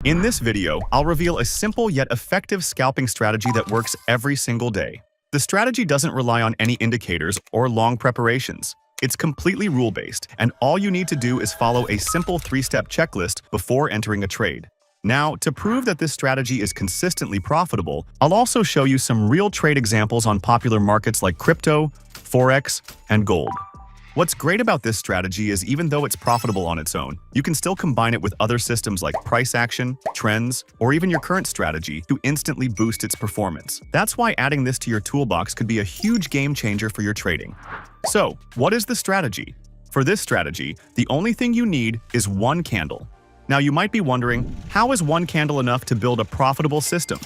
In this video, I'll reveal a simple yet effective scalping strategy that works every single day. The strategy doesn't rely on any indicators or long preparations. It's completely rule-based, and all you need to do is follow a simple 3-step checklist before entering a trade. Now, to prove that this strategy is consistently profitable, I'll also show you some real trade examples on popular markets like crypto, Forex, and gold. What's great about this strategy is even though it's profitable on its own, you can still combine it with other systems like price action, trends, or even your current strategy to instantly boost its performance. That's why adding this to your toolbox could be a huge game changer for your trading. So, what is the strategy? For this strategy, the only thing you need is one candle. Now you might be wondering, how is one candle enough to build a profitable system?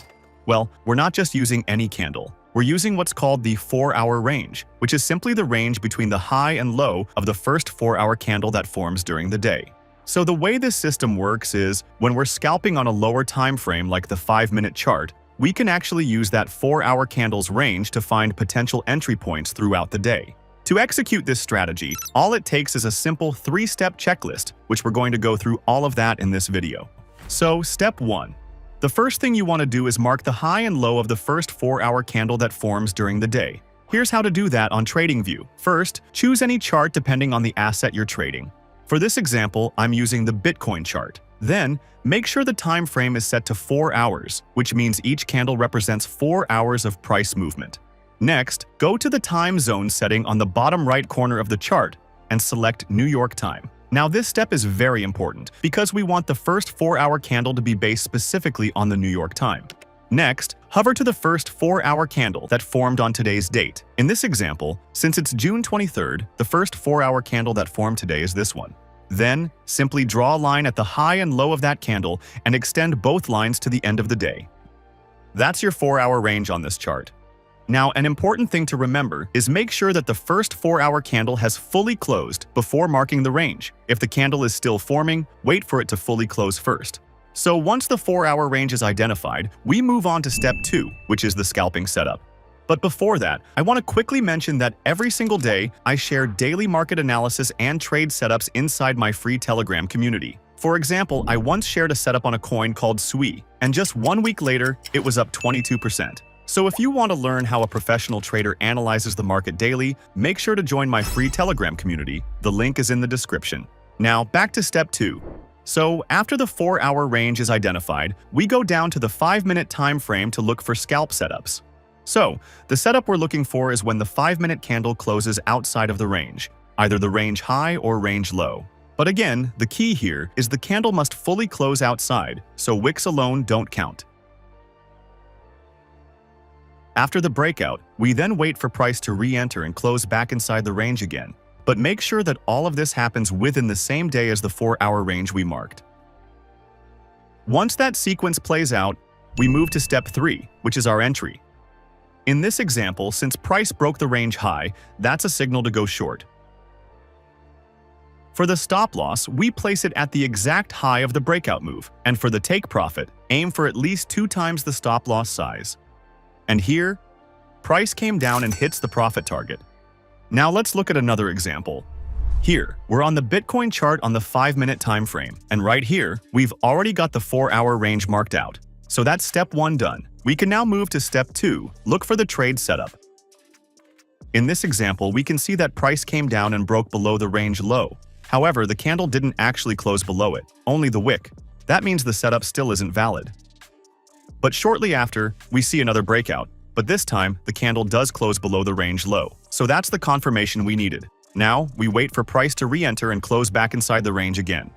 Well, we're not just using any candle. We're using what's called the 4-hour range, which is simply the range between the high and low of the first 4-hour candle that forms during the day. So the way this system works is, when we're scalping on a lower time frame like the 5-minute chart, we can actually use that 4-hour candle's range to find potential entry points throughout the day. To execute this strategy, all it takes is a simple 3-step checklist, which we're going to go through all of that in this video. So, step 1. The first thing you want to do is mark the high and low of the first 4-hour candle that forms during the day. Here's how to do that on TradingView. First, choose any chart depending on the asset you're trading. For this example, I'm using the Bitcoin chart. Then, make sure the time frame is set to 4 hours, which means each candle represents 4 hours of price movement. Next, go to the time zone setting on the bottom right corner of the chart and select New York time. Now this step is very important because we want the first 4-hour candle to be based specifically on the New York time. Next, hover to the first 4-hour candle that formed on today's date. In this example, since it's June 23rd, the first 4-hour candle that formed today is this one. Then, simply draw a line at the high and low of that candle and extend both lines to the end of the day. That's your 4-hour range on this chart. Now, an important thing to remember is make sure that the first 4-hour candle has fully closed before marking the range. If the candle is still forming, wait for it to fully close first. So once the 4-hour range is identified, we move on to step 2, which is the scalping setup. But before that, I want to quickly mention that every single day, I share daily market analysis and trade setups inside my free Telegram community. For example, I once shared a setup on a coin called SUI, and just 1 week later, it was up 22%. So if you want to learn how a professional trader analyzes the market daily, make sure to join my free Telegram community. The link is in the description. Now, back to step 2. So after the 4-hour range is identified, we go down to the 5-minute time frame to look for scalp setups. So, the setup we're looking for is when the 5-minute candle closes outside of the range, either the range high or range low. But again, the key here is the candle must fully close outside, so wicks alone don't count. After the breakout, we then wait for price to re-enter and close back inside the range again. But make sure that all of this happens within the same day as the 4-hour range we marked. Once that sequence plays out, we move to step 3, which is our entry. In this example, since price broke the range high, that's a signal to go short. For the stop loss, we place it at the exact high of the breakout move, and for the take profit, aim for at least 2 times the stop loss size. And here, price came down and hits the profit target. Now let's look at another example. Here, we're on the Bitcoin chart on the 5-minute time frame, and right here, we've already got the 4-hour range marked out. So that's step 1 done. We can now move to step 2, look for the trade setup. In this example, we can see that price came down and broke below the range low. However, the candle didn't actually close below it, only the wick. That means the setup still isn't valid. But shortly after, we see another breakout, but this time, the candle does close below the range low. So that's the confirmation we needed. Now, we wait for price to re-enter and close back inside the range again.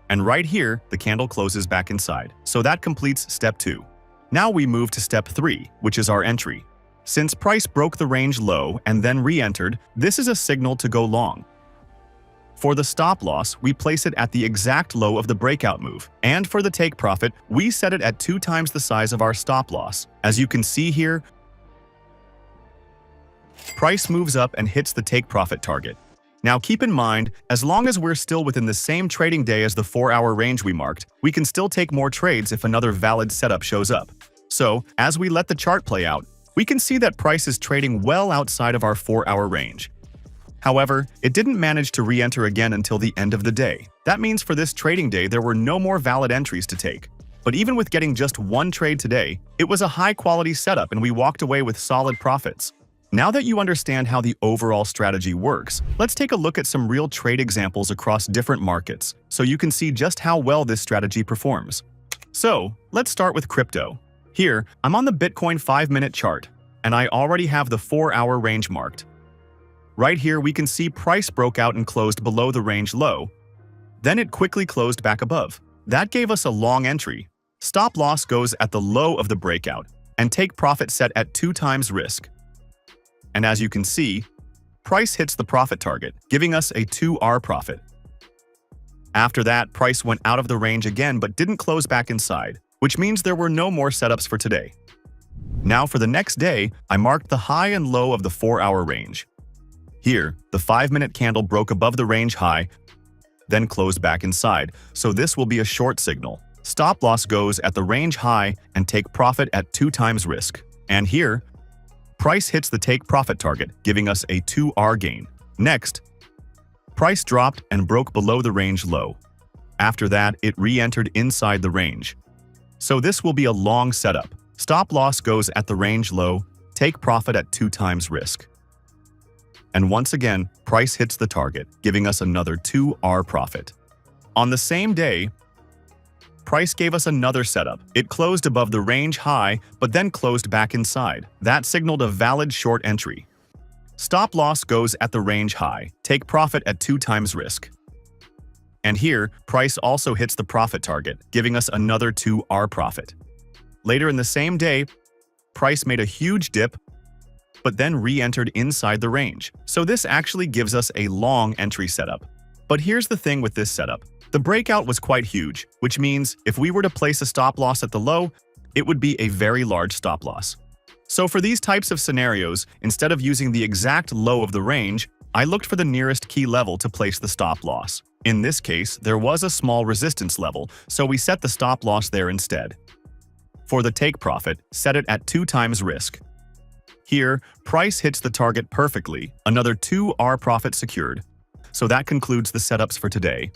And right here, the candle closes back inside. So that completes step 2. Now we move to step 3, which is our entry. Since price broke the range low and then re-entered, this is a signal to go long. For the stop loss, we place it at the exact low of the breakout move, and for the take profit, we set it at 2 times the size of our stop loss. As you can see here, price moves up and hits the take profit target. Now keep in mind, as long as we're still within the same trading day as the 4-hour range we marked, we can still take more trades if another valid setup shows up. So, as we let the chart play out, we can see that price is trading well outside of our 4-hour range. However, it didn't manage to re-enter again until the end of the day. That means for this trading day, there were no more valid entries to take. But even with getting just one trade today, it was a high-quality setup and we walked away with solid profits. Now that you understand how the overall strategy works, let's take a look at some real trade examples across different markets so you can see just how well this strategy performs. So, let's start with crypto. Here, I'm on the Bitcoin 5-minute chart, and I already have the 4-hour range marked. Right here, we can see price broke out and closed below the range low. Then it quickly closed back above. That gave us a long entry. Stop loss goes at the low of the breakout, and take profit set at 2 times risk. And as you can see, price hits the profit target, giving us a 2R profit. After that, price went out of the range again but didn't close back inside, which means there were no more setups for today. Now for the next day, I marked the high and low of the 4-hour range. Here, the 5-minute candle broke above the range high, then closed back inside, so this will be a short signal. Stop loss goes at the range high and take profit at 2 times risk. And here, price hits the take profit target, giving us a 2R gain. Next, price dropped and broke below the range low. After that, it re-entered inside the range. So this will be a long setup. Stop loss goes at the range low, take profit at 2 times risk. And once again, price hits the target, giving us another 2R profit. On the same day, price gave us another setup. It closed above the range high, but then closed back inside. That signaled a valid short entry. Stop loss goes at the range high, take profit at 2 times risk. And here, price also hits the profit target, giving us another 2R profit. Later in the same day, price made a huge dip, but then re-entered inside the range. So this actually gives us a long entry setup. But here's the thing with this setup. The breakout was quite huge, which means if we were to place a stop loss at the low, it would be a very large stop loss. So for these types of scenarios, instead of using the exact low of the range, I looked for the nearest key level to place the stop loss. In this case, there was a small resistance level, so we set the stop loss there instead. For the take profit, set it at 2 times risk. Here, price hits the target perfectly, another 2R profit secured. So that concludes the setups for today.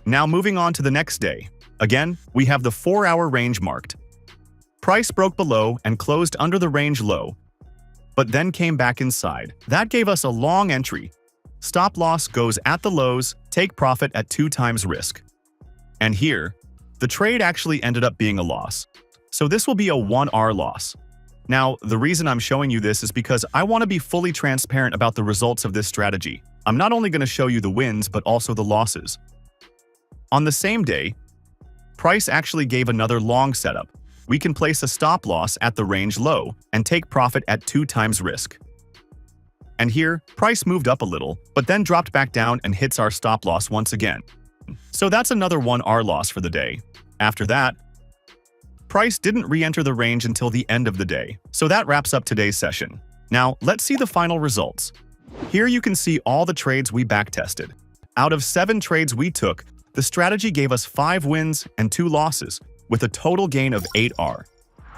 Now moving on to the next day. Again, we have the 4-hour range marked. Price broke below and closed under the range low, but then came back inside. That gave us a long entry. Stop loss goes at the lows, take profit at 2 times risk. And here, the trade actually ended up being a loss. So this will be a 1R loss. Now, the reason I'm showing you this is because I want to be fully transparent about the results of this strategy. I'm not only going to show you the wins, but also the losses. On the same day, price actually gave another long setup. We can place a stop loss at the range low and take profit at 2 times risk. And here, price moved up a little, but then dropped back down and hits our stop loss once again. So that's another 1R loss for the day. After that, price didn't re-enter the range until the end of the day. So that wraps up today's session. Now, let's see the final results. Here you can see all the trades we backtested. Out of 7 trades we took, the strategy gave us 5 wins and 2 losses, with a total gain of 8R.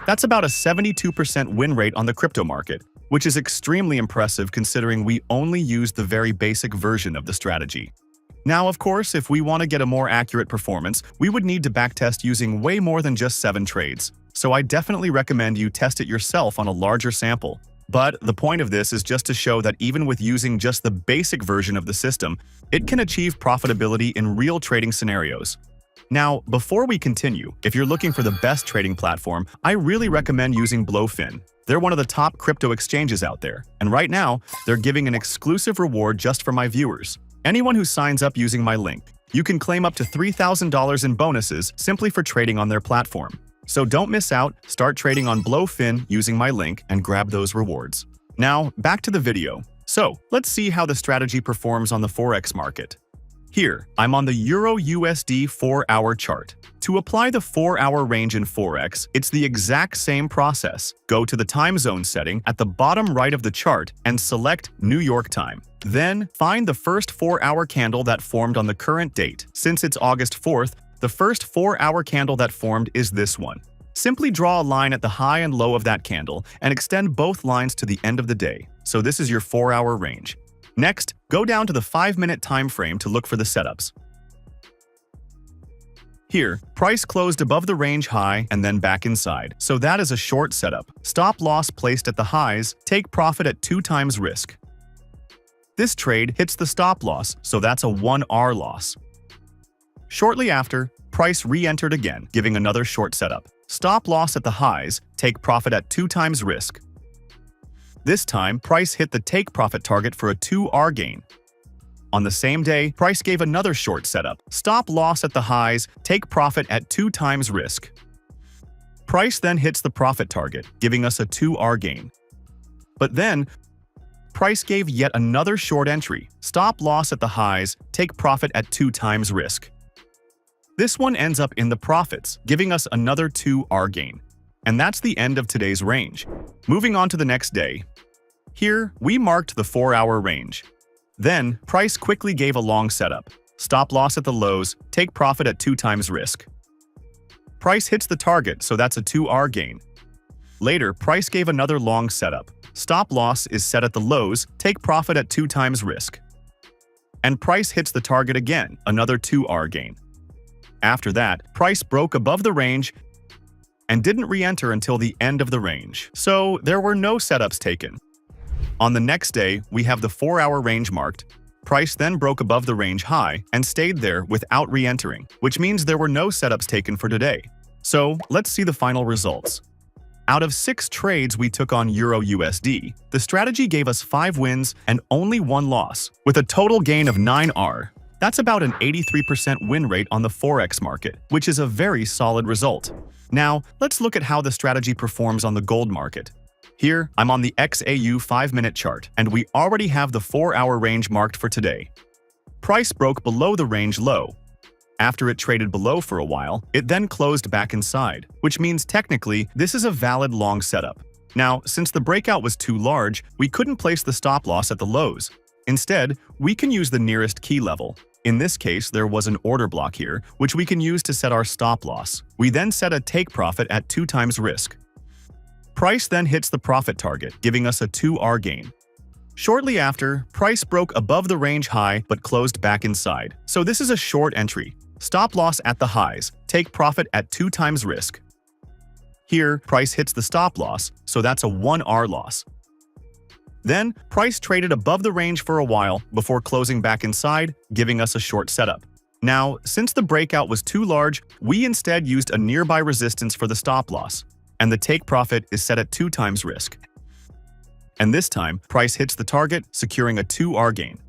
That's about a 72% win rate on the crypto market, which is extremely impressive considering we only used the very basic version of the strategy. Now, of course, if we want to get a more accurate performance, we would need to backtest using way more than just 7 trades. So I definitely recommend you test it yourself on a larger sample. But the point of this is just to show that even with using just the basic version of the system, it can achieve profitability in real trading scenarios. Now, before we continue, if you're looking for the best trading platform, I really recommend using Blowfin. They're one of the top crypto exchanges out there, and right now, they're giving an exclusive reward just for my viewers. Anyone who signs up using my link, you can claim up to $3,000 in bonuses simply for trading on their platform. So don't miss out, start trading on Blowfin using my link and grab those rewards. Now, back to the video. So, let's see how the strategy performs on the Forex market. Here, I'm on the Euro-USD 4-hour chart. To apply the 4-hour range in Forex, it's the exact same process. Go to the time zone setting at the bottom right of the chart and select New York time. Then, find the first 4-hour candle that formed on the current date. Since it's August 4th, the first 4-hour candle that formed is this one. Simply draw a line at the high and low of that candle and extend both lines to the end of the day. So this is your 4-hour range. Next, go down to the 5-minute time frame to look for the setups. Here, price closed above the range high and then back inside, so that is a short setup. Stop loss placed at the highs, take profit at 2 times risk. This trade hits the stop loss, so that's a 1R loss. Shortly after, price re-entered again, giving another short setup. Stop loss at the highs, take profit at 2 times risk. This time, price hit the take profit target for a 2R gain. On the same day, price gave another short setup. Stop loss at the highs, take profit at 2 times risk. Price then hits the profit target, giving us a 2R gain. But then, price gave yet another short entry. Stop loss at the highs, take profit at 2 times risk. This one ends up in the profits, giving us another 2R gain. And that's the end of today's range. Moving on to the next day. Here, we marked the 4-hour range. Then, price quickly gave a long setup. Stop loss at the lows, take profit at 2 times risk. Price hits the target, so that's a 2R gain. Later, price gave another long setup. Stop loss is set at the lows, take profit at 2 times risk. And price hits the target again, another 2R gain. After that, price broke above the range and didn't re-enter until the end of the range, so there were no setups taken. On the next day, we have the 4-hour range marked. Price then broke above the range high and stayed there without re-entering, which means there were no setups taken for today. So, let's see the final results. Out of 6 trades we took on Euro-USD, the strategy gave us 5 wins and only 1 loss, with a total gain of 9R. That's about an 83% win rate on the Forex market, which is a very solid result. Now, let's look at how the strategy performs on the gold market. Here, I'm on the XAU 5-minute chart, and we already have the 4-hour range marked for today. Price broke below the range low. After it traded below for a while, it then closed back inside, which means technically this is a valid long setup. Now, since the breakout was too large, we couldn't place the stop loss at the lows. Instead, we can use the nearest key level. In this case, there was an order block here, which we can use to set our stop loss. We then set a take profit at 2 times risk. Price then hits the profit target, giving us a 2R gain. Shortly after, price broke above the range high but closed back inside, so this is a short entry. Stop loss at the highs, take profit at 2 times risk. Here, price hits the stop loss, so that's a 1R loss. Then, price traded above the range for a while before closing back inside, giving us a short setup. Now, since the breakout was too large, we instead used a nearby resistance for the stop loss, and the take profit is set at 2 times risk. And this time, price hits the target, securing a 2R gain.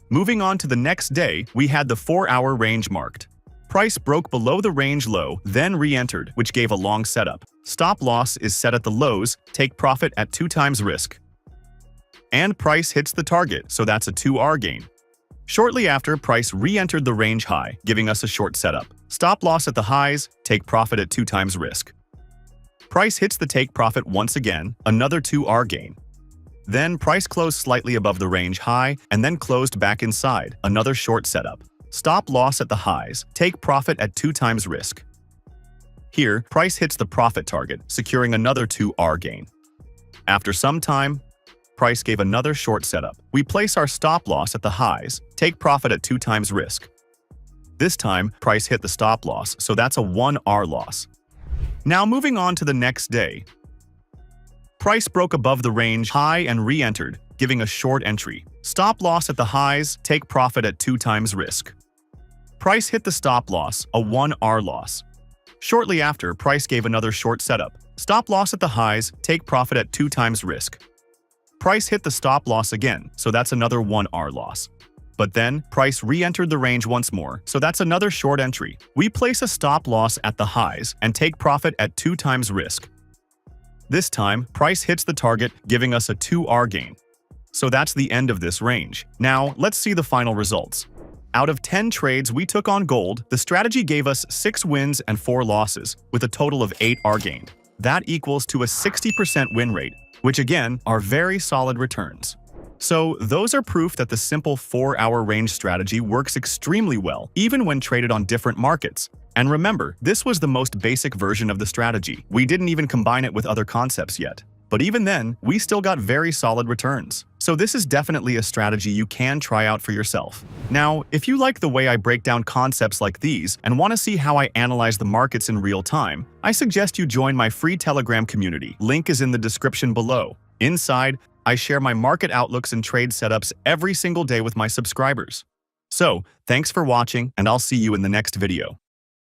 Moving on to the next day, we had the 4-hour range marked. Price broke below the range low, then re-entered, which gave a long setup. Stop loss is set at the lows, take profit at 2 times risk. And price hits the target, so that's a 2R gain. Shortly after, price re-entered the range high, giving us a short setup. Stop loss at the highs, take profit at 2 times risk. Price hits the take profit once again, another 2R gain. Then price closed slightly above the range high and then closed back inside, another short setup. Stop loss at the highs, take profit at 2 times risk. Here, price hits the profit target, securing another 2R gain. After some time, price gave another short setup. We place our stop loss at the highs, take profit at 2 times risk. This time, price hit the stop loss, so that's a 1R loss. Now moving on to the next day. Price broke above the range high and re-entered, giving a short entry. Stop loss at the highs, take profit at 2 times risk. Price hit the stop loss, a 1R loss. Shortly after, price gave another short setup. Stop loss at the highs, take profit at 2 times risk. Price hit the stop loss again, so that's another 1R loss. But then, price re-entered the range once more, so that's another short entry. We place a stop loss at the highs and take profit at 2 times risk. This time, price hits the target, giving us a 2R gain. So that's the end of this range. Now, let's see the final results. Out of 10 trades we took on gold, the strategy gave us 6 wins and 4 losses, with a total of 8R gained. That equals to a 60% win rate, which again are very solid returns. So those are proof that the simple 4-hour range strategy works extremely well, even when traded on different markets. And remember, this was the most basic version of the strategy. We didn't even combine it with other concepts yet. But even then, we still got very solid returns. So this is definitely a strategy you can try out for yourself. Now, if you like the way I break down concepts like these and want to see how I analyze the markets in real time, I suggest you join my free Telegram community. Link is in the description below. Inside, I share my market outlooks and trade setups every single day with my subscribers. So, thanks for watching, and I'll see you in the next video.